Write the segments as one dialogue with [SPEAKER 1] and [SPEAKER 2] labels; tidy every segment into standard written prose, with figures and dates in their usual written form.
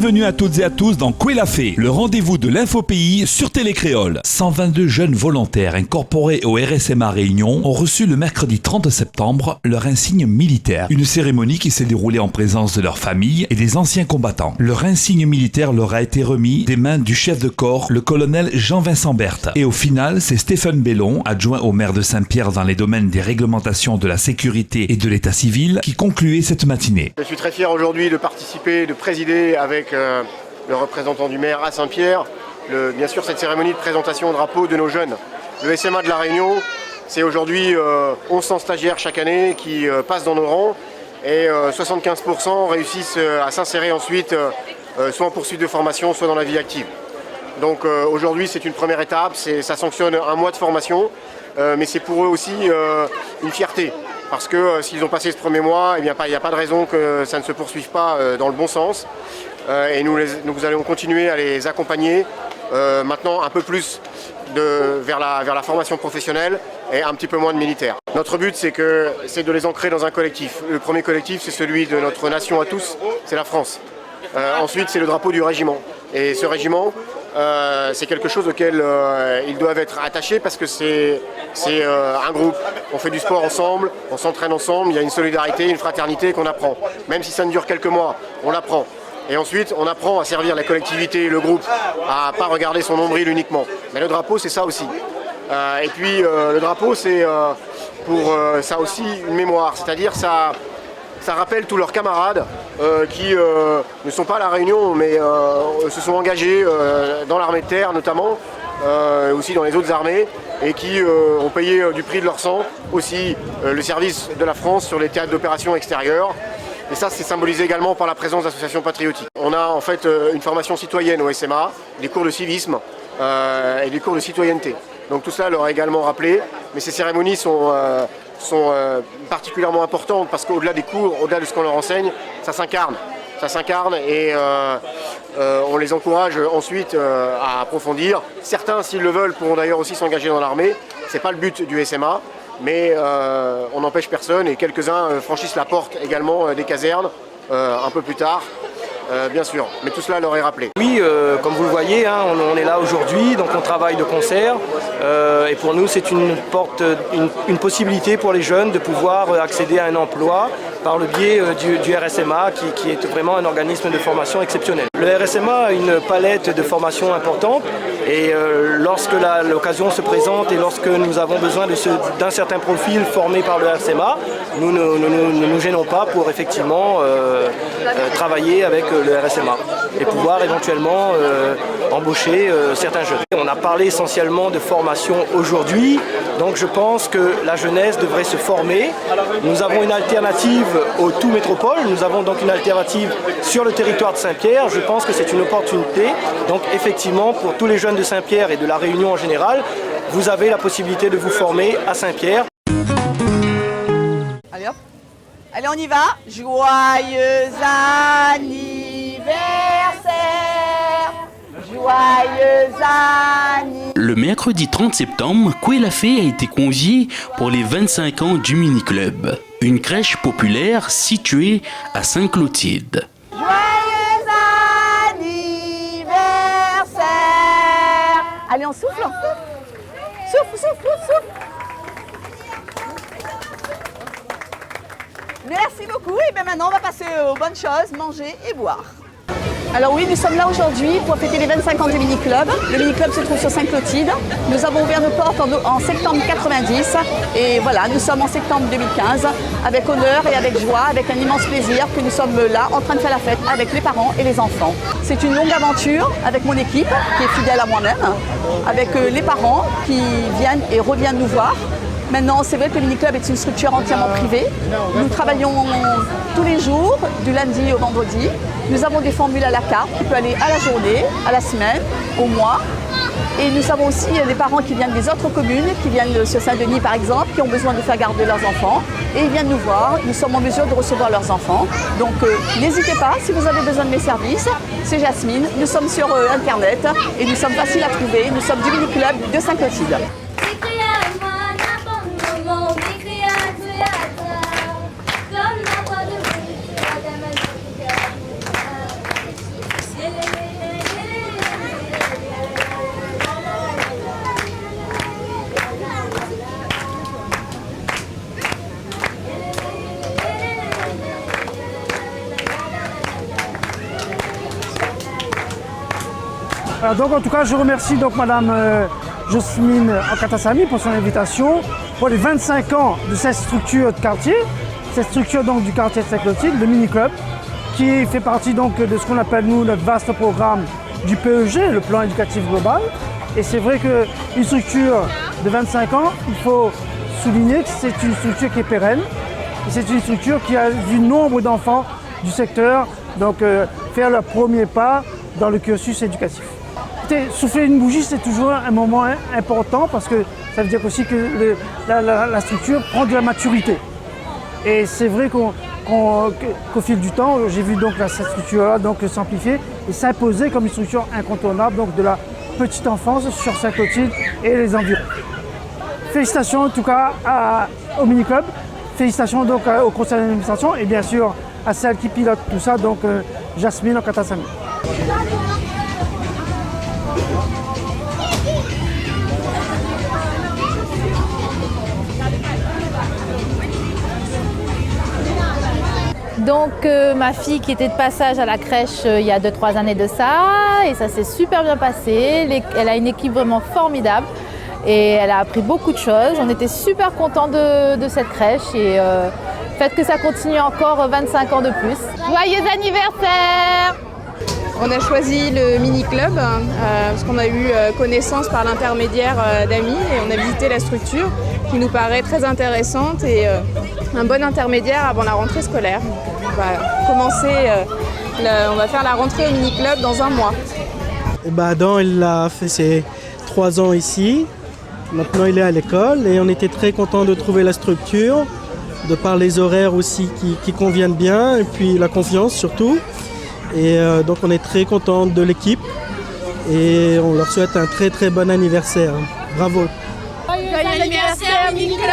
[SPEAKER 1] Bienvenue à toutes et à tous dans Koué la Fée, le rendez-vous de l'infopays sur Télécréole. 122 jeunes volontaires incorporés au RSMA Réunion ont reçu le mercredi 30 septembre leur insigne militaire. Une cérémonie qui s'est déroulée en présence de leurs familles et des anciens combattants. Leur insigne militaire leur a été remis des mains du chef de corps, le colonel Jean-Vincent Berthe. Et au final, c'est Stéphane Bellon, adjoint au maire de Saint-Pierre dans les domaines des réglementations de la sécurité et de l'état civil, qui concluait cette matinée.
[SPEAKER 2] Je suis très fier aujourd'hui de participer, de présider avec le représentant du maire à Saint-Pierre, bien sûr cette cérémonie de présentation au drapeau de nos jeunes. Le SMA de la Réunion, c'est aujourd'hui 1100 stagiaires chaque année qui passent dans nos rangs et 75% réussissent à s'insérer ensuite soit en poursuite de formation, soit dans la vie active. Donc aujourd'hui c'est une première étape, ça sanctionne un mois de formation, mais c'est pour eux aussi une fierté. Parce que s'ils ont passé ce premier mois, il n'y a pas de raison que ça ne se poursuive pas dans le bon sens. Et nous allons continuer à les accompagner maintenant un peu plus vers la formation professionnelle et un petit peu moins de militaires. Notre but c'est de les ancrer dans un collectif. Le premier collectif c'est celui de notre nation à tous, c'est la France. Ensuite c'est le drapeau du régiment. Et ce régiment, c'est quelque chose auquel ils doivent être attachés parce que c'est un groupe. On fait du sport ensemble, on s'entraîne ensemble, il y a une solidarité, une fraternité qu'on apprend. Même si ça ne dure quelques mois, on l'apprend. Et ensuite, on apprend à servir la collectivité, le groupe, à ne pas regarder son nombril uniquement. Mais le drapeau, c'est ça aussi. Et puis, le drapeau, c'est pour ça aussi une mémoire. C'est-à-dire, ça rappelle tous leurs camarades qui ne sont pas à La Réunion, mais se sont engagés dans l'armée de terre notamment, aussi dans les autres armées, et qui ont payé du prix de leur sang aussi le service de la France sur les théâtres d'opérations extérieures. Et ça, c'est symbolisé également par la présence d'associations patriotiques. On a en fait une formation citoyenne au SMA, des cours de civisme et des cours de citoyenneté. Donc tout ça leur est également rappelé, mais ces cérémonies sont particulièrement importantes parce qu'au-delà des cours, au-delà de ce qu'on leur enseigne, ça s'incarne. Ça s'incarne et on les encourage ensuite à approfondir. Certains, s'ils le veulent, pourront d'ailleurs aussi s'engager dans l'armée. Ce n'est pas le but du SMA, mais on n'empêche personne et quelques-uns franchissent la porte également des casernes un peu plus tard. Bien sûr, mais tout cela leur est rappelé.
[SPEAKER 3] Oui, comme vous le voyez, hein, on est là aujourd'hui, donc on travaille de concert. Et pour nous, c'est une possibilité pour les jeunes de pouvoir accéder à un emploi par le biais du RSMA, qui est vraiment un organisme de formation exceptionnel. Le RSMA a une palette de formations importante et lorsque l'occasion se présente et lorsque nous avons besoin d'un certain profil formé par le RSMA, nous ne nous gênons pas pour effectivement travailler avec le RSMA et pouvoir éventuellement embaucher certains jeunes. On a parlé essentiellement de formation aujourd'hui, donc je pense que la jeunesse devrait se former. Nous avons une alternative au tout métropole, nous avons donc une alternative sur le territoire de Saint-Pierre. Je pense que c'est une opportunité. Donc effectivement, pour tous les jeunes de Saint-Pierre et de la Réunion en général, vous avez la possibilité de vous former à Saint-Pierre.
[SPEAKER 4] Allez hop, allez on y va. Joyeux anniversaire, joyeux anniversaire.
[SPEAKER 5] Le mercredi 30 septembre, Koué la Fée a été convié pour les 25 ans du Mini-Club, une crèche populaire située à Sainte-Clotilde.
[SPEAKER 4] Joyeux anniversaire. Allez, on souffle. Souffle, souffle, souffle. Merci beaucoup. Et bien maintenant, on va passer aux bonnes choses, manger et boire. Alors oui, nous sommes là aujourd'hui pour fêter les 25 ans du Mini-Club. Le Mini-Club se trouve sur Sainte-Clotilde. Nous avons ouvert nos portes en septembre 90 et voilà, nous sommes en septembre 2015 avec honneur et avec joie, avec un immense plaisir que nous sommes là en train de faire la fête avec les parents et les enfants. C'est une longue aventure avec mon équipe qui est fidèle à moi-même, avec les parents qui viennent et reviennent nous voir. Maintenant, c'est vrai que le Mini-Club est une structure entièrement privée. Nous travaillons tous les jours, du lundi au vendredi. Nous avons des formules à la carte qui peuvent aller à la journée, à la semaine, au mois. Et nous avons aussi des parents qui viennent des autres communes, qui viennent sur Saint-Denis par exemple, qui ont besoin de faire garder leurs enfants. Et ils viennent nous voir, nous sommes en mesure de recevoir leurs enfants. Donc n'hésitez pas, si vous avez besoin de mes services, c'est Jasmine. Nous sommes sur Internet et nous sommes faciles à trouver. Nous sommes du Mini-Club de Sainte-Clotilde.
[SPEAKER 6] Alors, donc en tout cas, je remercie donc Madame Jocelyne Nkatassamy pour son invitation pour les 25 ans de cette structure de quartier, cette structure donc du quartier de Saint-Clotilde, le mini-club, qui fait partie donc de ce qu'on appelle nous notre vaste programme du PEG, le plan éducatif global. Et c'est vrai qu'une structure de 25 ans, il faut souligner que c'est une structure qui est pérenne. C'est une structure qui a vu nombre d'enfants du secteur donc, faire leur premier pas dans le cursus éducatif. Souffler une bougie, c'est toujours un moment important parce que ça veut dire aussi que la structure prend de la maturité. Et c'est vrai qu'au fil du temps, j'ai vu donc cette structure-là s'amplifier et s'imposer comme une structure incontournable donc, de la petite enfance sur Saint-Clotilde et les environs. Félicitations en tout cas au mini-club, félicitations donc au conseil d'administration et bien sûr à celle qui pilote tout ça, donc Jocelyne Nkatassamy.
[SPEAKER 7] Donc ma fille qui était de passage à la crèche il y a 2-3 années de ça, et ça s'est super bien passé. Elle a une équipe vraiment formidable et elle a appris beaucoup de choses. On était super contents de cette crèche et faites que ça continue encore 25 ans de plus. Joyeux anniversaire!
[SPEAKER 8] On a choisi le mini-club parce qu'on a eu connaissance par l'intermédiaire d'amis et on a visité la structure qui nous paraît très intéressante et un bon intermédiaire avant la rentrée scolaire. On va commencer, on va faire la rentrée au mini-club dans un mois.
[SPEAKER 9] Adam, il a fait ses 3 ans ici. Maintenant, il est à l'école et on était très contents de trouver la structure, de par les horaires aussi qui conviennent bien et puis la confiance surtout. Et donc on est très contents de l'équipe et on leur souhaite un très très bon anniversaire. Bravo.
[SPEAKER 10] Joyeux anniversaire mini-club.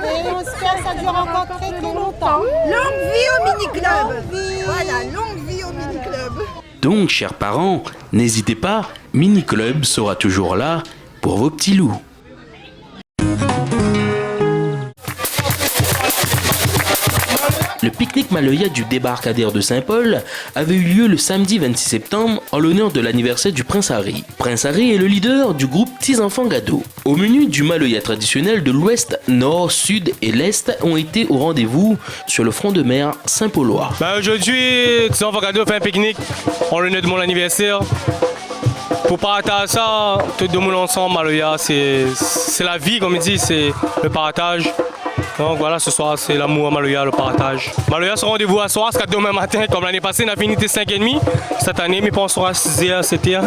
[SPEAKER 10] Et on espère que ça dure encore très très longtemps.
[SPEAKER 11] Longue vie au mini-club. Voilà, longue vie au mini-club.
[SPEAKER 5] Donc, chers parents, n'hésitez pas, Mini-Club sera toujours là pour vos petits loups. Le pique-nique Maloya du débarcadère de Saint-Paul avait eu lieu le samedi 26 septembre en l'honneur de l'anniversaire du Prince Harry. Prince Harry est le leader du groupe Petits Enfants Gado. Au menu du Maloya traditionnel de l'Ouest, Nord, Sud et l'Est ont été au rendez-vous sur le front de mer Saint-Paulois.
[SPEAKER 12] Aujourd'hui, Petits Enfants Gado fait un pique-nique en l'honneur de mon anniversaire. Pour partager ça, tout le monde ensemble, Maloya, c'est la vie, comme il dit, c'est le partage. Donc voilà, ce soir, c'est l'amour à Maloya, le partage. Maloya, ce rendez-vous à soir, c'est demain matin, comme l'année passée, on a fini 5h30. Cette année, mais on sera à 6h, 7h.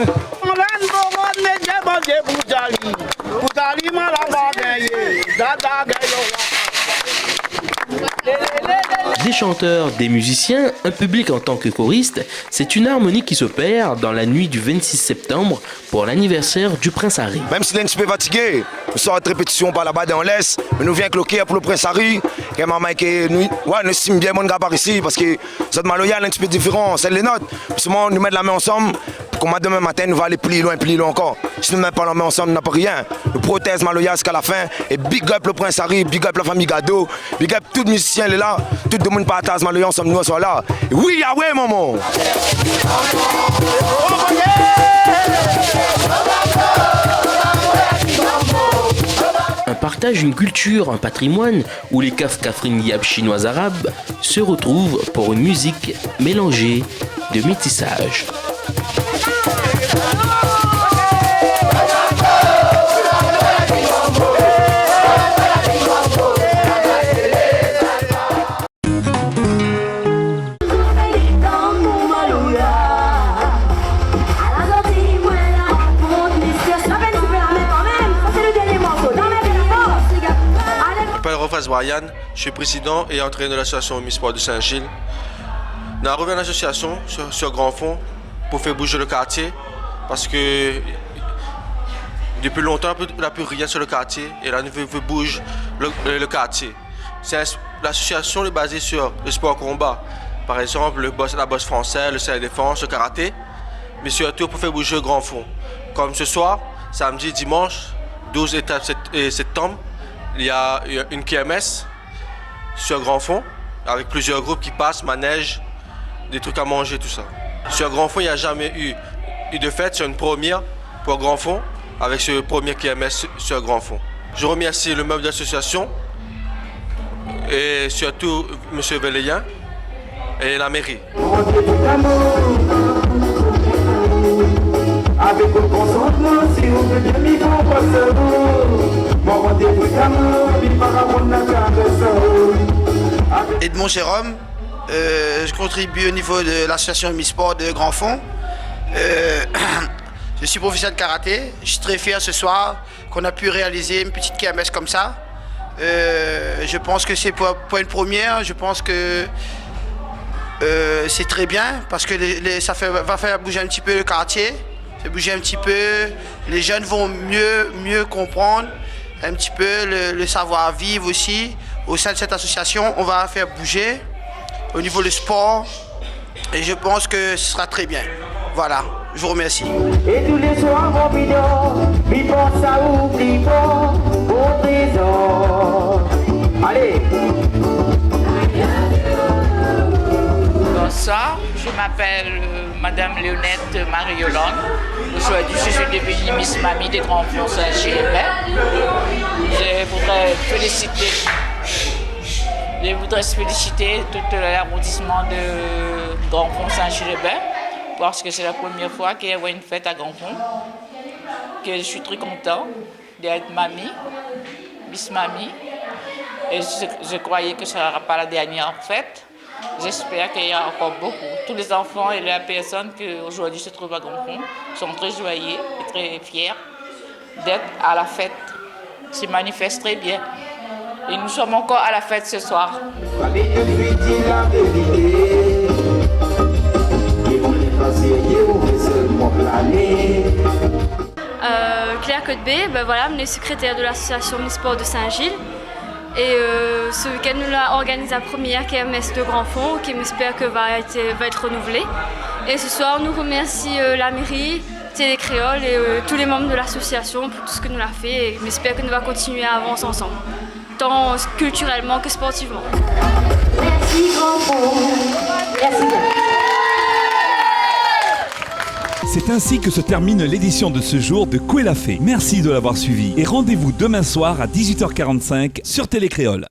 [SPEAKER 5] Des chanteurs, des musiciens, un public en tant que choriste, c'est une harmonie qui s'opère dans la nuit du 26 septembre pour l'anniversaire du Prince Harry.
[SPEAKER 13] Même si on est un petit peu fatigué, nous sommes en répétition par là-bas dans l'Est, mais nous venons cloquer pour le Prince Harry, qui est maman qui nous estime bien mon gars par ici, parce que cette Maloya est un petit peu différent, c'est les nôtres. Seulement, nous mettons la main ensemble, comme demain matin, nous allons aller plus loin encore. Si nous ne mettons pas la main ensemble, nous n'avons pas rien. Nous prothèse Maloya jusqu'à la fin, et big up le Prince Harry, big up la famille Gado, big up tous les musiciens là, tout le monde partage Maloya ensemble, nous sommes là. Et oui, ah ouais, maman!
[SPEAKER 5] Un partage, une culture, un patrimoine où les Kafrines Yab chinois arabes se retrouvent pour une musique mélangée de métissage.
[SPEAKER 14] Brian, je suis président et entraîneur de l'association Omnisport de Saint-Gilles. Nous avons rejoint l'association sur grand fond pour faire bouger le quartier parce que depuis longtemps, on n'a plus rien sur le quartier et là, nous voulons bouger le quartier. L'association est basée sur le sport combat, par exemple la boxe française, le salle défense, le karaté, mais surtout pour faire bouger le grand fond. Comme ce soir, samedi, dimanche, 12 et septembre, il y a une KMS sur Grand Fond avec plusieurs groupes qui passent, manègent, des trucs à manger, tout ça. Sur Grand Fond, il n'y a jamais eu Et de fait, c'est une première pour Grand Fond, avec ce premier KMS sur Grand Fond. Je remercie le membre de l'association et surtout M. Véléen et la mairie.
[SPEAKER 15] Avec vos consentements, si vous voulez bien m'y comprendre, mon rendez-vous d'amour, puis par mon
[SPEAKER 16] Edmond Jérôme, je contribue au niveau de l'association Misport de Grand Fond. Je suis professeur de karaté. Je suis très fier ce soir qu'on a pu réaliser une petite KMS comme ça. Je pense que c'est pour une première. Je pense que c'est très bien parce que ça va faire bouger un petit peu le quartier. Ça bouger un petit peu. Les jeunes vont mieux comprendre un petit peu le savoir-vivre aussi. Au sein de cette association, on va faire bouger au niveau du sport. Et je pense que ce sera très bien. Voilà, je vous remercie.
[SPEAKER 15] Et tous les soirs, mon bidon, il pense à oublier au trésor. Allez!
[SPEAKER 17] Bonsoir, je m'appelle Madame Léonette Marie-Yolande. Aujourd'hui, je suis devenue Miss Mamie des Grands Fonds Saint-Gilbert. Je voudrais féliciter tout l'arrondissement de Grand Fond Saint-Gilbert parce que c'est la première fois qu'il y a une fête à Grand Fond. Que je suis très content d'être mamie, Miss Mamie. Et je croyais que ce ne sera pas la dernière fête. J'espère qu'il y a encore beaucoup. Tous les enfants et les personnes qui aujourd'hui se trouvent à Grand Fond sont très joyeux et très fiers d'être à la fête. Ils se manifestent très bien. Et nous sommes encore à la fête ce soir.
[SPEAKER 18] Claire Codebé, voilà, je suis secrétaire de l'association Misport de Saint-Gilles. Et ce week-end, nous avons organisé la première KMS de Grand Fond, qui j'espère que va être renouvelée. Et ce soir, nous remercions la mairie, Télé Créole et tous les membres de l'association pour tout ce que nous avons fait. Et j'espère que nous allons continuer à avancer ensemble, tant culturellement que sportivement.
[SPEAKER 15] Merci Grand Fond. Merci.
[SPEAKER 1] C'est ainsi que se termine l'édition de ce jour de Koué l'a fait. Merci de l'avoir suivi et rendez-vous demain soir à 18h45 sur Télé Créole.